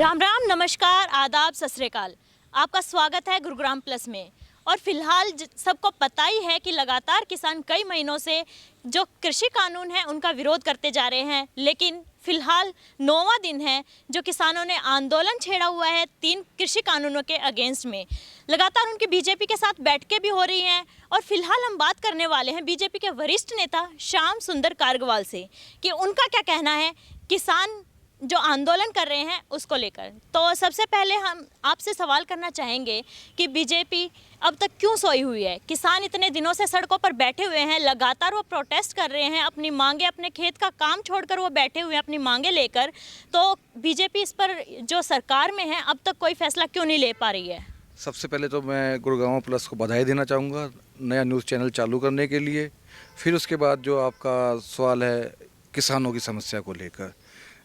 राम राम, नमस्कार, आदाब, सत श्री अकाल। आपका स्वागत है गुरुग्राम प्लस में। और फिलहाल सबको पता ही है कि लगातार किसान कई महीनों से जो कृषि कानून है उनका विरोध करते जा रहे हैं, लेकिन फिलहाल 9वां दिन है जो किसानों ने आंदोलन छेड़ा हुआ है 3 कृषि कानूनों के अगेंस्ट में। लगातार उनकी बीजेपी के साथ बैठकें भी हो रही हैं और फिलहाल हम बात करने वाले हैं बीजेपी के वरिष्ठ नेता श्याम सुंदर कारगवाल से कि उनका क्या कहना है किसान जो आंदोलन कर रहे हैं उसको लेकर। तो सबसे पहले हम आपसे सवाल करना चाहेंगे कि बीजेपी अब तक क्यों सोई हुई है? किसान इतने दिनों से सड़कों पर बैठे हुए हैं, लगातार वो प्रोटेस्ट कर रहे हैं, अपनी मांगे, अपने खेत का काम छोड़कर वो बैठे हुए हैं अपनी मांगे लेकर। तो बीजेपी इस पर जो सरकार में है अब तक कोई फैसला क्यों नहीं ले पा रही है? सबसे पहले तो मैं गुरुग्राम प्लस को बधाई देना चाहूँगा नया न्यूज़ चैनल चालू करने के लिए। फिर उसके बाद जो आपका सवाल है किसानों की समस्या को लेकर,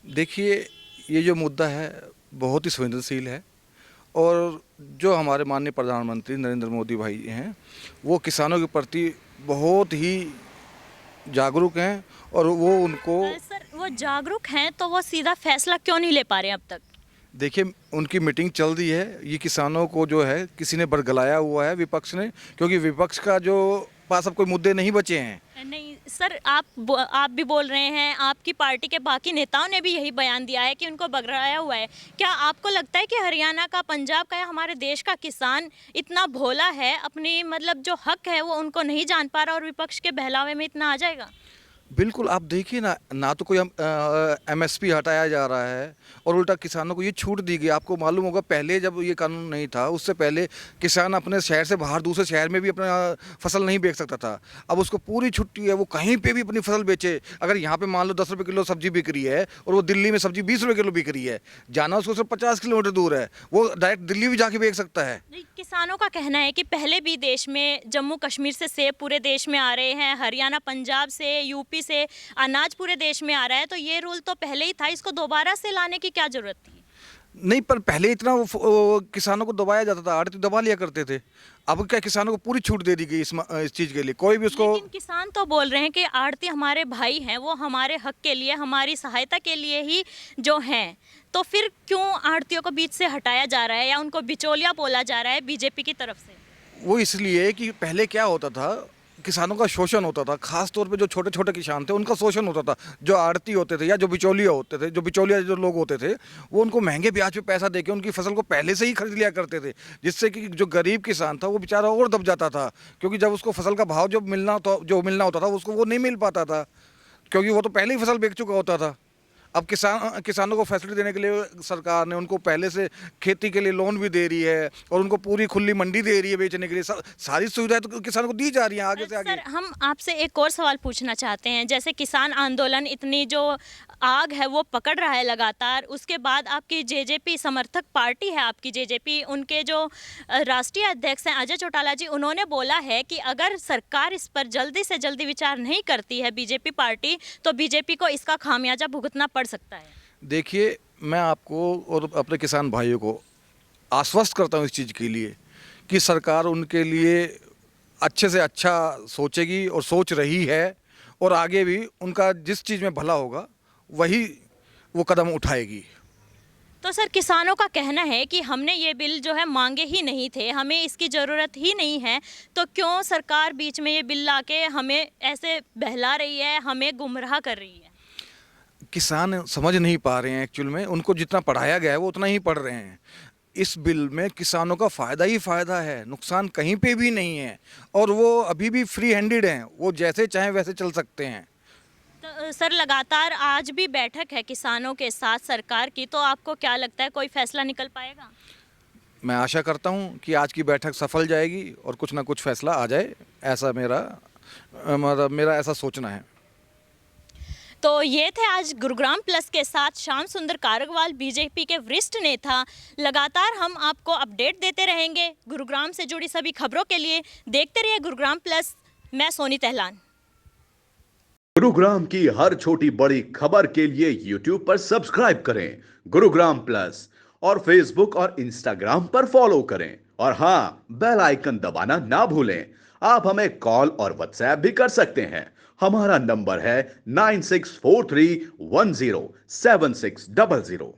देखिए ये जो मुद्दा है बहुत ही संवेदनशील है और जो हमारे माननीय प्रधानमंत्री नरेंद्र मोदी भाई हैं वो किसानों के प्रति बहुत ही जागरूक हैं और वो उनको सर, वो जागरूक हैं तो वो सीधा फैसला क्यों नहीं ले पा रहे हैं अब तक? देखिए उनकी मीटिंग चल रही है, ये किसानों को जो है किसी ने बरगलाया हुआ है विपक्ष ने, क्योंकि विपक्ष का जो पास अब कोई मुद्दे नहीं बचे हैं। नहीं सर, आप भी बोल रहे हैं, आपकी पार्टी के बाकी नेताओं ने भी यही बयान दिया है कि उनको बगराया हुआ है। क्या आपको लगता है कि हरियाणा का, पंजाब का या हमारे देश का किसान इतना भोला है, अपनी मतलब जो हक है वो उनको नहीं जान पा रहा और विपक्ष के बहलावे में इतना आ जाएगा? बिल्कुल, आप देखिए ना तो कोई एमएसपी हटाया जा रहा है और उल्टा किसानों को ये छूट दी गई। आपको मालूम होगा पहले जब ये कानून नहीं था उससे पहले किसान अपने शहर से बाहर दूसरे शहर में भी अपना फसल नहीं बेच सकता था। अब उसको पूरी छुट्टी है, वो कहीं पे भी अपनी फसल बेचे। अगर यहाँ पे मान लो 10 रुपये किलो सब्जी बिक रही है और वो दिल्ली में सब्जी 20 रुपये किलो बिक रही है, जाना उसको सिर्फ 50 किलोमीटर दूर है, वो डायरेक्ट दिल्ली भी जाके बेच सकता है। किसानों का कहना है कि पहले भी देश में जम्मू कश्मीर से सेब पूरे देश में आ रहे हैं, हरियाणा पंजाब से, यूपी से अनाज पूरे देश में आ रहा है, तो ये रूल तो पहले ही था, इसको दोबारा से लाने की क्या जरूरत थी? नहीं, पर पहले इतना वो किसानों को दबाया जाता था, आड़ती दबा लिया करते थे। अब क्या किसानों को पूरी छूट दे दी गई इस चीज़ के लिए, कोई भी उसको। लेकिन किसान तो बोल रहे हैं कि आड़ती हमारे भाई हैं, वो हमारे हक के लिए, हमारी सहायता के लिए ही जो हैं, तो फिर क्यों आड़तियों को बीच से हटाया जा रहा है या उनको बिचौलिया बोला जा रहा है बीजेपी की तरफ से? वो इसलिए कि पहले क्या होता था, किसानों का शोषण होता था, खास तौर पे जो छोटे छोटे किसान थे उनका शोषण होता था। जो आड़ती होते थे या जो बिचौलिया होते थे, जो बिचौलिया जो लोग होते थे, वो उनको महंगे ब्याज पे पैसा देके उनकी फसल को पहले से ही खरीद लिया करते थे, जिससे कि जो गरीब किसान था वो बेचारा और दब जाता था, क्योंकि जब उसको फसल का भाव जो मिलना होता था उसको वो नहीं मिल पाता था, क्योंकि वो तो पहले ही फसल बेच चुका होता था। अब किसानों को फैसिलिटी देने के लिए सरकार ने उनको पहले से खेती के लिए लोन भी दे रही है और उनको पूरी खुली मंडी दे रही है बेचने के लिए। सारी सुविधाएं तो किसानों को दी जा रही हैं आगे से आगे। सर, हम आपसे एक और सवाल पूछना चाहते हैं। जैसे किसान आंदोलन इतनी जो आग है वो पकड़ रहा है लगातार, उसके बाद आपकी जेजेपी समर्थक पार्टी है, आपकी जेजेपी, उनके जो राष्ट्रीय अध्यक्ष हैं अजय चौटाला जी, उन्होंने बोला है कि अगर सरकार इस पर जल्दी से जल्दी विचार नहीं करती है बीजेपी पार्टी, तो बीजेपी को इसका खामियाजा भुगतना पड़ सकता है। देखिए, मैं आपको और अपने किसान भाइयों को आश्वस्त करता हूँ इस चीज़ के लिए कि सरकार उनके लिए अच्छे से अच्छा सोचेगी और सोच रही है, और आगे भी उनका जिस चीज़ में भला होगा वही वो कदम उठाएगी। तो सर, किसानों का कहना है कि हमने ये बिल जो है मांगे ही नहीं थे, हमें इसकी ज़रूरत ही नहीं है, तो क्यों सरकार बीच में ये बिल लाके हमें ऐसे बहला रही है, हमें गुमराह कर रही है? किसान समझ नहीं पा रहे हैं एक्चुअल में, उनको जितना पढ़ाया गया है वो उतना ही पढ़ रहे हैं। इस बिल में किसानों का फ़ायदा ही फ़ायदा है, नुकसान कहीं पे भी नहीं है, और वो अभी भी फ्री हैंडेड हैं, वो जैसे चाहें वैसे चल सकते हैं। तो सर, लगातार आज भी बैठक है किसानों के साथ सरकार की, तो आपको क्या लगता है कोई फैसला निकल पाएगा? मैं आशा करता हूं कि आज की बैठक सफल जाएगी और कुछ ना कुछ फैसला आ जाए, ऐसा मेरा ऐसा सोचना है। तो ये थे आज गुरुग्राम प्लस के साथ श्याम सुंदर कारगवाल, बीजेपी के वरिष्ठ नेता। लगातार हम आपको अपडेट देते रहेंगे गुरुग्राम से जुड़ी सभी खबरों के लिए। देखते रहिए गुरुग्राम प्लस। मैं सोनी तहलान। गुरुग्राम की हर छोटी बड़ी खबर के लिए YouTube पर सब्सक्राइब करें गुरुग्राम प्लस, और Facebook और Instagram पर फॉलो करें, और हाँ, बेल आइकन दबाना ना भूलें। आप हमें कॉल और व्हाट्सएप भी कर सकते हैं। हमारा नंबर है 9643107600।